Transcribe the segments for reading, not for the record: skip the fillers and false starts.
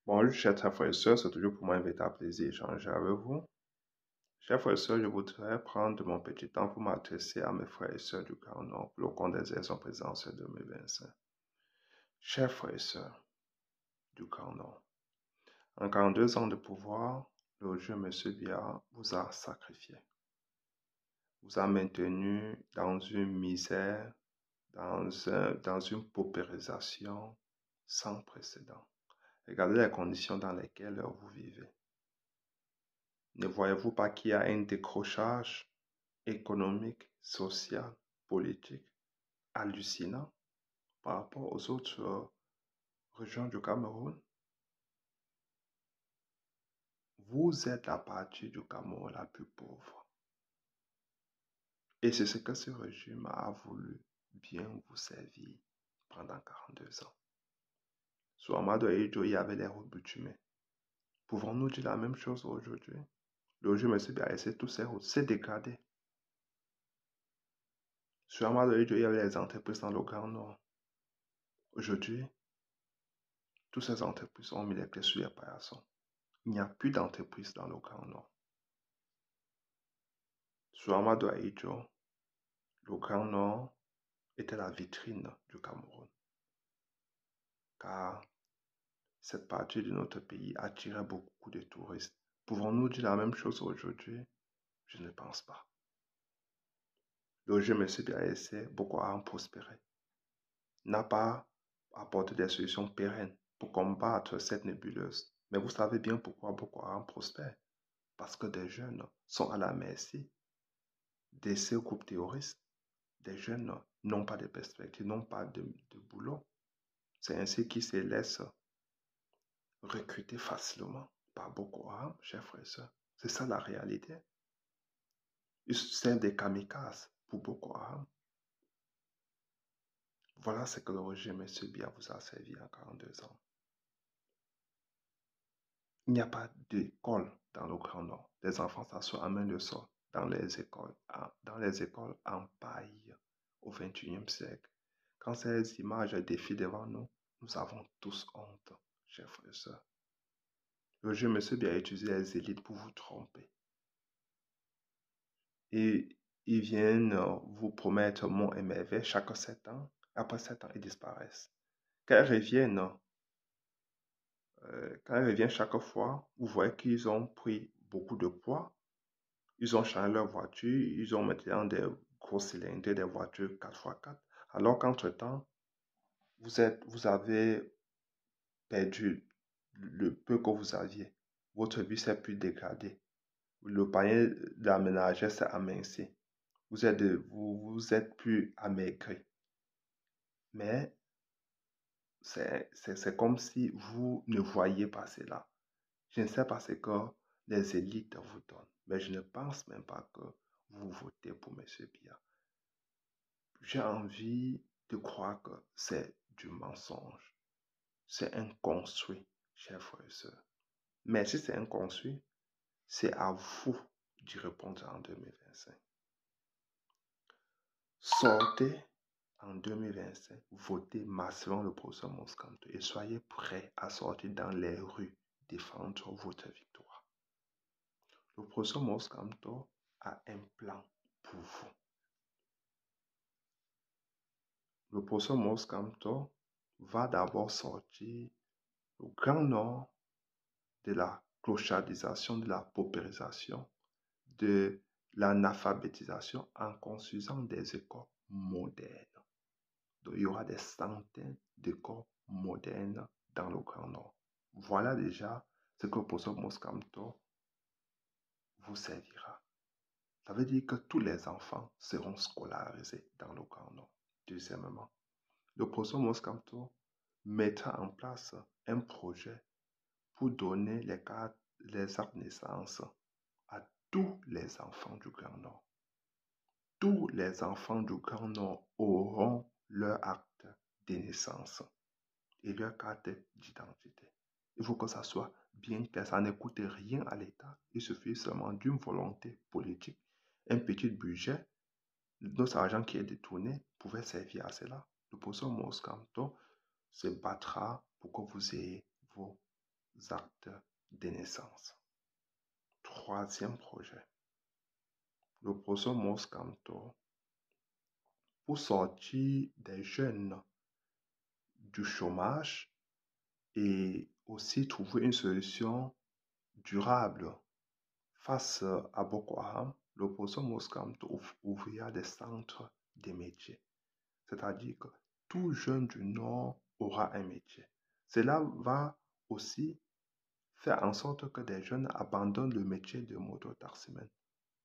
Bonjour, chers frères et sœurs, c'est toujours pour moi un véritable plaisir d'échanger avec vous. Chers frères et sœurs, je voudrais prendre mon petit temps pour m'adresser à mes frères et sœurs du Grand Nord pour le compte des élections présidentielles 2025. Chers frères et sœurs du Grand Nord, en 42 ans de pouvoir, le jeu M. Biya vous a sacrifié, vous a maintenu dans une misère, dans une paupérisation sans précédent. Regardez les conditions dans lesquelles vous vivez. Ne voyez-vous pas qu'il y a un décrochage économique, social, politique hallucinant par rapport aux autres régions du Cameroun? Vous êtes la partie du Cameroun la plus pauvre. Et c'est ce que ce régime a voulu bien vous servir pendant 42 ans. Sous Amadou Ahidjo, il y avait les routes bitumées. Pouvons-nous dire la même chose aujourd'hui? Le régime a laissé tous ces routes, c'est dégradé. Sur Amadou Ahidjo, il y avait les entreprises dans le Grand Nord. Aujourd'hui, toutes ces entreprises ont mis les clés sur les paillassons. Il n'y a plus d'entreprises dans le Grand Nord. Sous Amadou Ahidjo, le Grand Nord était la vitrine du Cameroun, car cette partie de notre pays attirait beaucoup de touristes. Pouvons-nous dire la même chose aujourd'hui? Je ne pense pas. Le régime a laissé Boko Haram prospérer, n'a pas apporté des solutions pérennes pour combattre cette nébuleuse. Mais vous savez bien pourquoi Boko Haram prospère. Parce que des jeunes sont à la merci de ces groupes terroristes. Des jeunes n'ont pas de perspective, n'ont pas de boulot. C'est ainsi qu'ils se laissent recruter facilement par Boko Haram, chers frères et sœurs. C'est ça la réalité. Ils sont des kamikazes pour Boko Haram. Voilà ce que le régime M. Biya vous a servi en 42 ans. Il n'y a pas d'école dans le Grand Nord. Les enfants s'assoient à main de sol dans les écoles en paille au XXIe siècle. Quand ces images défilent devant nous, nous avons tous honte, chers frères et sœurs. Le régime M. Biya a utilisé les élites pour vous tromper. Et ils viennent vous promettre mont et merveilles chaque 7 ans. Après 7 ans, ils disparaissent. Quand ils reviennent, chaque fois, vous voyez qu'ils ont pris beaucoup de poids. Ils ont changé leur voiture. Ils ont maintenant des gros cylindres, des voitures 4x4. Alors qu'entre-temps, vous avez perdu le peu que vous aviez. Votre vie s'est plus dégradée. Le panier d'aménageur s'est aminci. Vous êtes plus amaigri. Mais c'est comme si vous ne voyiez pas cela. Je ne sais pas ce que les élites vous donnent, mais je ne pense même pas que vous votez pour M. Biya. J'ai envie de croire que c'est du mensonge. C'est un construit, chers frères et sœurs. Mais si c'est un construit, c'est à vous d'y répondre en 2025. Sortez en 2025, votez massivement le professeur Moscanto et soyez prêts à sortir dans les rues défendre votre victoire. Le professeur Moscanto a un plan pour vous. Le professeur Moscanto va d'abord sortir le Grand Nord de la clochardisation, de la paupérisation, de l'analphabétisation en construisant des écoles modernes. Donc, il y aura des centaines d'écoles modernes dans le Grand Nord. Voilà déjà ce que le professeur Moscanto vous servira. Ça veut dire que tous les enfants seront scolarisés dans le Grand Nord. Deuxièmement, le professeur Moscanto mettra en place un projet pour donner les actes de naissance à tous les enfants du Grand Nord. Tous les enfants du Grand Nord auront leur acte de naissance et leur carte d'identité. Il faut que ça soit bien clair, ça ne coûte rien à l'État. Il suffit seulement d'une volonté politique, un petit budget. Notre argent qui est détourné pouvait servir à cela. Le professeur Moscanto se battra pour que vous ayez vos actes de naissance. Troisième projet, le projet Mos Canton pour sortir des jeunes du chômage et aussi trouver une solution durable face à Boko Haram. Le projet Mos Canton ouvrira des centres de métiers. C'est-à-dire que tout jeune du Nord aura un métier. Cela va aussi faire en sorte que des jeunes abandonnent le métier de moto-taximan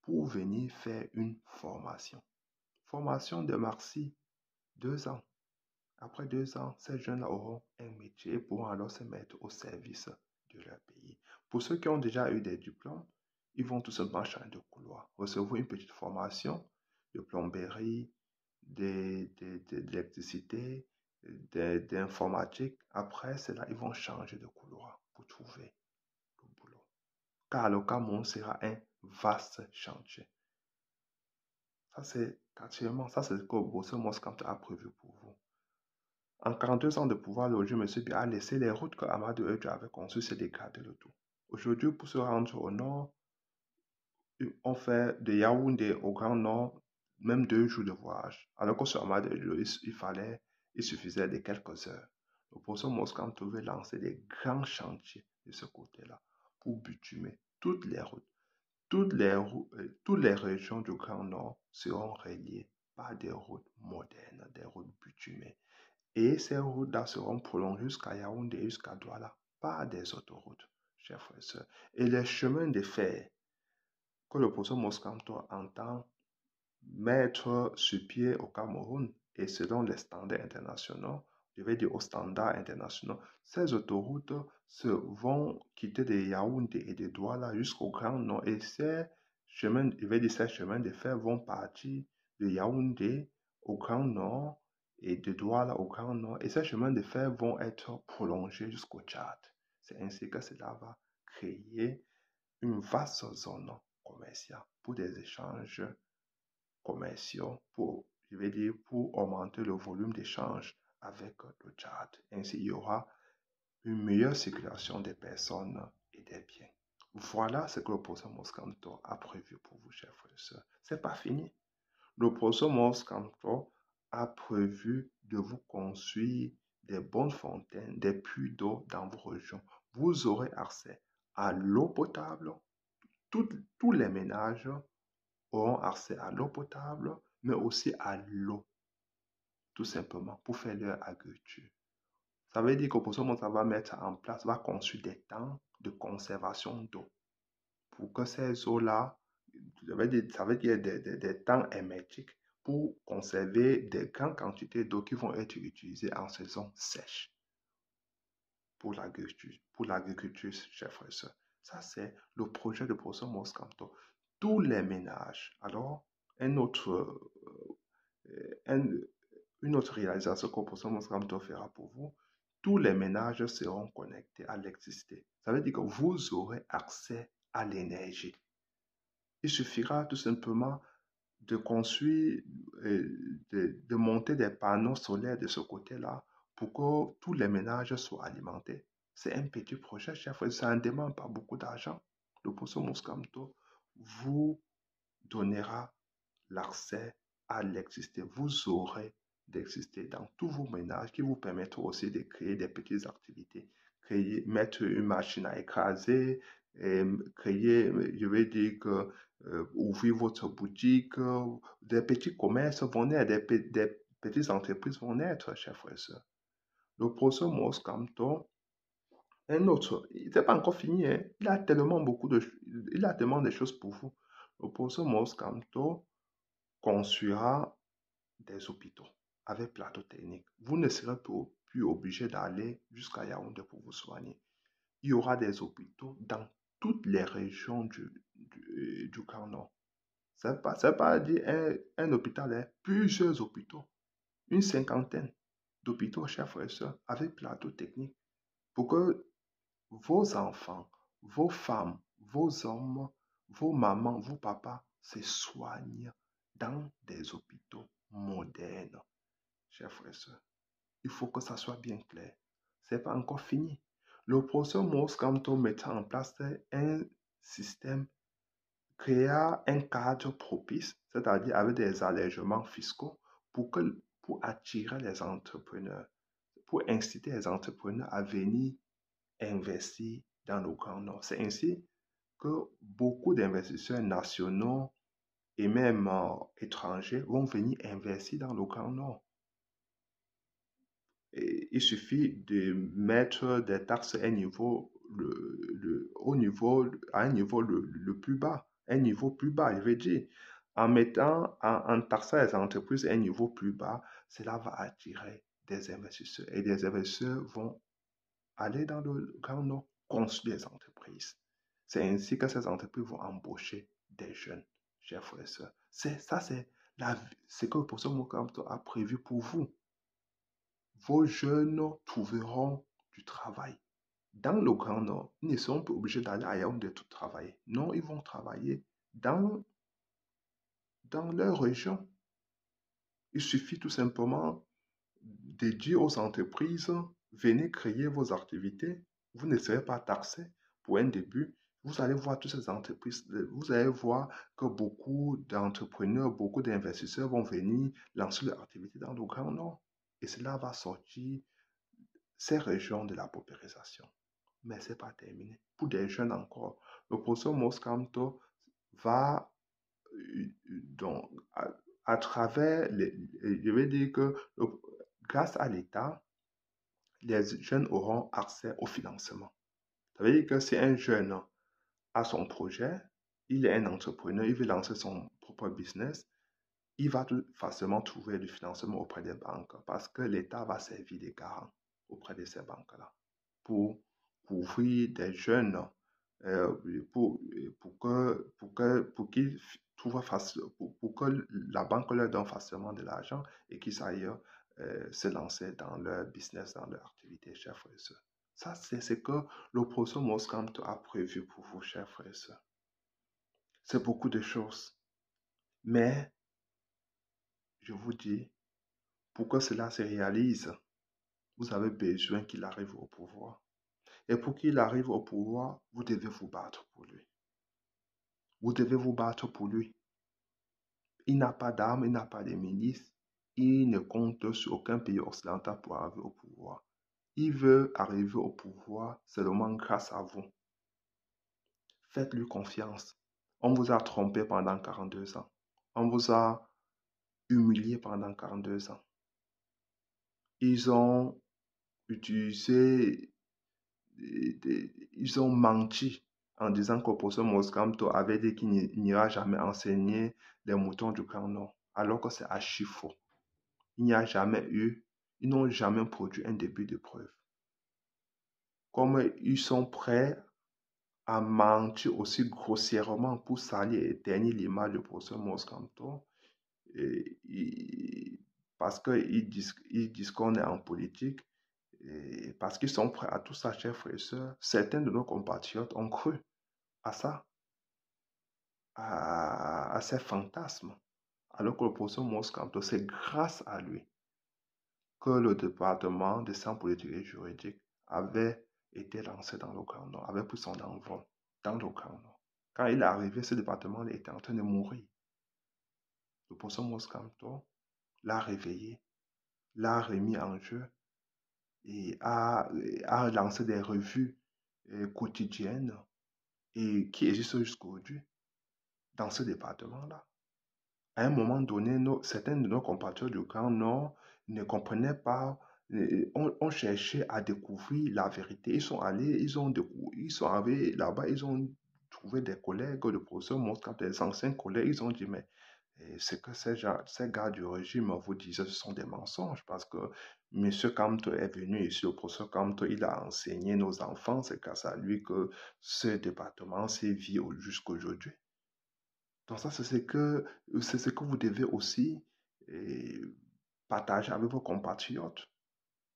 pour venir faire une formation. Formation de maxi 2 ans. Après 2 ans, ces jeunes auront un métier et pourront alors se mettre au service de leur pays. Pour ceux qui ont déjà eu des diplômes, ils vont tout simplement changer de couloir, recevoir une petite formation de plomberie, d'électricité, d'informatique. Après cela, ils vont changer de couloir pour trouver le boulot. Car le Cameroun sera un vaste chantier. Ça, c'est actuellement, ça, c'est ce que Bosso Moscante a prévu pour vous. En 42 ans de pouvoir, le M. Biya a laissé les routes que Amadou Ejo avait conçues se dégrader le tout. Aujourd'hui, pour se rendre au nord, on fait de Yaoundé au Grand Nord, même 2 jours de voyage. Alors que sur Amadou Ejo, il suffisait de quelques heures. Le professeur Moscante veut lancer des grands chantiers de ce côté-là pour bitumer toutes les routes. Toutes les régions du Grand Nord seront reliées par des routes modernes, des routes bitumées. Et ces routes-là seront prolongées jusqu'à Yaoundé, jusqu'à Douala, par des autoroutes, chers frères et sœurs. Et les chemins de fer que le professeur Moscanto entend mettre sur pied au Cameroun, et selon les standards internationaux, je vais dire aux standards internationaux, ces autoroutes vont quitter de Yaoundé et de Douala jusqu'au Grand Nord, et ces chemins de fer vont partir de Yaoundé au Grand Nord et de Douala au Grand Nord, et ces chemins de fer vont être prolongés jusqu'au Tchad. C'est ainsi que cela va créer une vaste zone commerciale pour des échanges commerciaux, pour augmenter le volume d'échanges avec le Tchad. Ainsi, il y aura une meilleure circulation des personnes et des biens. Voilà ce que le professeur Moscanto a prévu pour vous, chers frères et sœurs. C'est pas fini. Le professeur Moscanto a prévu de vous construire des bonnes fontaines, des puits d'eau dans vos régions. Vous aurez accès à l'eau potable. Tous les ménages auront accès à l'eau potable, mais aussi à l'eau, tout simplement, pour faire leur agriculture. Ça veut dire que pour ce moment, ça va mettre en place, va construire des temps de conservation d'eau pour que ces eaux-là, ça veut dire des temps hermétiques pour conserver des grandes quantités d'eau qui vont être utilisées en saison sèche pour l'agriculture, chers frères et sœurs. Ça, c'est le projet de professeur Moscanto. Tous les ménages. Alors, une autre réalisation que le professeur Moscanto fera pour vous, tous les ménages seront connectés à l'électricité. Ça veut dire que vous aurez accès à l'énergie. Il suffira tout simplement de construire, de monter des panneaux solaires de ce côté-là pour que tous les ménages soient alimentés. C'est un petit projet, chef. Ça ne demande pas beaucoup d'argent. Le professeur Moscanto vous donnera l'accès à l'électricité. Vous aurez d'électricité dans tous vos ménages qui vous permettront aussi de créer des petites activités. Mettre une machine à écraser, créer, je vais dire que ouvrir votre boutique, des petits commerces vont naître, des petites entreprises vont naître, chers frères et sœurs. Le professeur Moscanto, un autre, il n'est pas encore fini, hein. Il a tellement de choses pour vous. Le professeur Moscanto construira des hôpitaux avec plateau technique. Vous ne serez plus obligé d'aller jusqu'à Yaoundé pour vous soigner. Il y aura des hôpitaux dans toutes les régions du Grand Nord. Ce n'est pas dire un hôpital, hein, plusieurs hôpitaux, une cinquantaine d'hôpitaux, chers frères et sœurs, avec plateau technique, pour que vos enfants, vos femmes, vos hommes, vos mamans, vos papas se soignent dans des hôpitaux modernes. Chers frères et sœurs, il faut que ça soit bien clair. Ce n'est pas encore fini. Le professeur Maurice Kamto mettait en place un système, créa un cadre propice, c'est-à-dire avec des allègements fiscaux pour attirer les entrepreneurs, pour inciter les entrepreneurs à venir investir dans le Grand Nord. C'est ainsi que beaucoup d'investisseurs nationaux et même étrangers vont venir investir dans le Grand Nord. Et il suffit de mettre des taxes à un niveau, à un niveau le plus bas, un niveau plus bas, je veux dire. En taxant les entreprises à un niveau plus bas, cela va attirer des investisseurs. Et des investisseurs vont aller dans le Grand Nord, construire des entreprises. C'est ainsi que ces entreprises vont embaucher des jeunes, chers frères et sœurs. C'est ce que le professeur Mokamto a prévu pour vous. Vos jeunes trouveront du travail. Dans le Grand Nord, ils ne sont pas obligés d'aller à Yaoundé tout travailler. Non, ils vont travailler dans leur région. Il suffit tout simplement de dire aux entreprises, venez créer vos activités. Vous ne serez pas taxés pour un début. Vous allez voir toutes ces entreprises, vous allez voir que beaucoup d'entrepreneurs, beaucoup d'investisseurs vont venir lancer leur activité dans le Grand Nord. Et cela va sortir ces régions de la paupérisation. Mais ce n'est pas terminé. Pour des jeunes encore, le professeur Moskamto va donc à travers, je vais dire que grâce à l'État, les jeunes auront accès au financement. Ça veut dire que si un jeune a son projet, il est un entrepreneur, il veut lancer son propre business, il va tout facilement trouver du financement auprès des banques parce que l'État va servir de garant auprès de ces banques-là pour couvrir des jeunes pour qu'ils trouvent pour que la banque leur donne facilement de l'argent et qu'ils aillent se lancer dans leur business, dans leur activité, chers frères et sœurs. Ça, c'est ce que le professeur Moskamto a prévu pour vous, chers frères et sœurs. C'est beaucoup de choses. Mais, je vous dis, pour que cela se réalise, vous avez besoin qu'il arrive au pouvoir. Et pour qu'il arrive au pouvoir, vous devez vous battre pour lui. Vous devez vous battre pour lui. Il n'a pas d'armes, il n'a pas de milices. Il ne compte sur aucun pays occidental pour arriver au pouvoir. Il veut arriver au pouvoir seulement grâce à vous. Faites-lui confiance. On vous a trompé pendant 42 ans. On vous a humilié pendant 42 ans. Ils ont utilisé, ils ont menti en disant que le professeur Moskamto avait dit qu'il n'ira jamais enseigner les moutons du Grand Nord, alors que c'est archi faux. Il n'y a jamais eu, ils n'ont jamais produit un début de preuve. Comme ils sont prêts à mentir aussi grossièrement pour salir et ternir l'image du professeur Moskamto, parce qu'ils disent qu'on est en politique, et parce qu'ils sont prêts à tout ça, chers frères et sœurs. Certains de nos compatriotes ont cru à ça, à ces fantasmes. Alors que le professeur Moskamto, c'est grâce à lui que le département des sciences politiques et juridiques avait été lancé dans le Grand Nord, avait pris son envol dans le Grand Nord. Quand il est arrivé, ce département était en train de mourir. Le professeur Moskamto l'a réveillé, l'a remis en jeu et a lancé des revues quotidiennes et qui existent jusqu'aujourd'hui dans ce département-là. À un moment donné, certains de nos compatriotes du Grand Nord ne comprenaient pas, on cherchait à découvrir la vérité. Ils sont allés, ils sont arrivés là-bas, ils ont trouvé des collègues, le professeur Moskamto, des anciens collègues, ils ont dit, mais ce que ces gars du régime vous disaient, ce sont des mensonges parce que M. Kamto est venu ici, le professeur Kamto, il a enseigné nos enfants, c'est grâce à lui que ce département s'est vie jusqu'à aujourd'hui. Donc ça, c'est ce que vous devez aussi partager avec vos compatriotes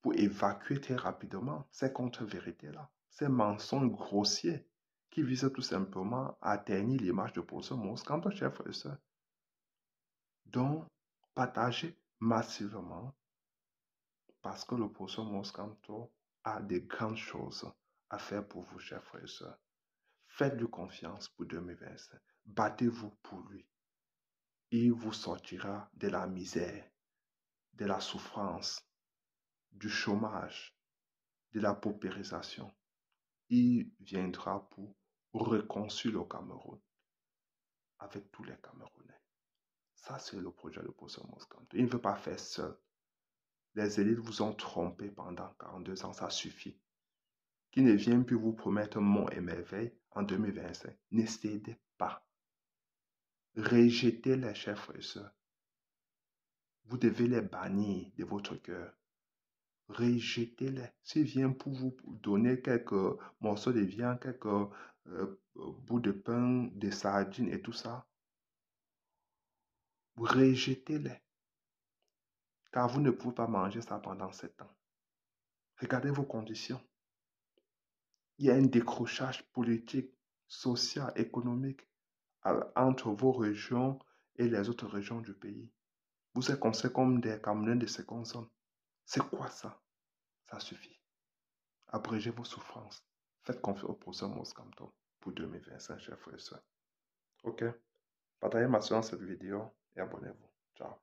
pour évacuer très rapidement ces contre-vérités-là, ces mensonges grossiers qui visent tout simplement à ternir l'image de professeur Moskamto, chers frères et sœurs. Donc, partagez massivement parce que le professeur Moskamto a de grandes choses à faire pour vous, chers frères et sœurs. Faites-lui confiance pour 2025. Battez-vous pour lui. Il vous sortira de la misère, de la souffrance, du chômage, de la paupérisation. Il viendra pour reconstruire le Cameroun avec tous les Camerounais. Ça, c'est le projet de Professeur Moscanto. Il ne veut pas faire seul. Les élites vous ont trompé pendant 42 ans, ça suffit. Qui ne vient plus vous promettre monts et merveilles en 2025. Ne cédez pas. Rejetez les chers frères et sœurs. Vous devez les bannir de votre cœur. Rejetez-les. S'ils viennent pour vous donner quelques morceaux de viande, quelques bouts de pain, des sardines et tout ça, rejetez-les. Car vous ne pouvez pas manger ça pendant 7 ans. Regardez vos conditions. Il y a un décrochage politique, social, économique entre vos régions et les autres régions du pays. Vous êtes considérés comme des Camerounais de seconde zone. C'est quoi ça? Ça suffit. Abrégez vos souffrances. Faites confiance au professeur Moscanto pour 2025, chers frères et sœurs. Ok? Partagez maintenant cette vidéo et abonnez-vous. Ciao.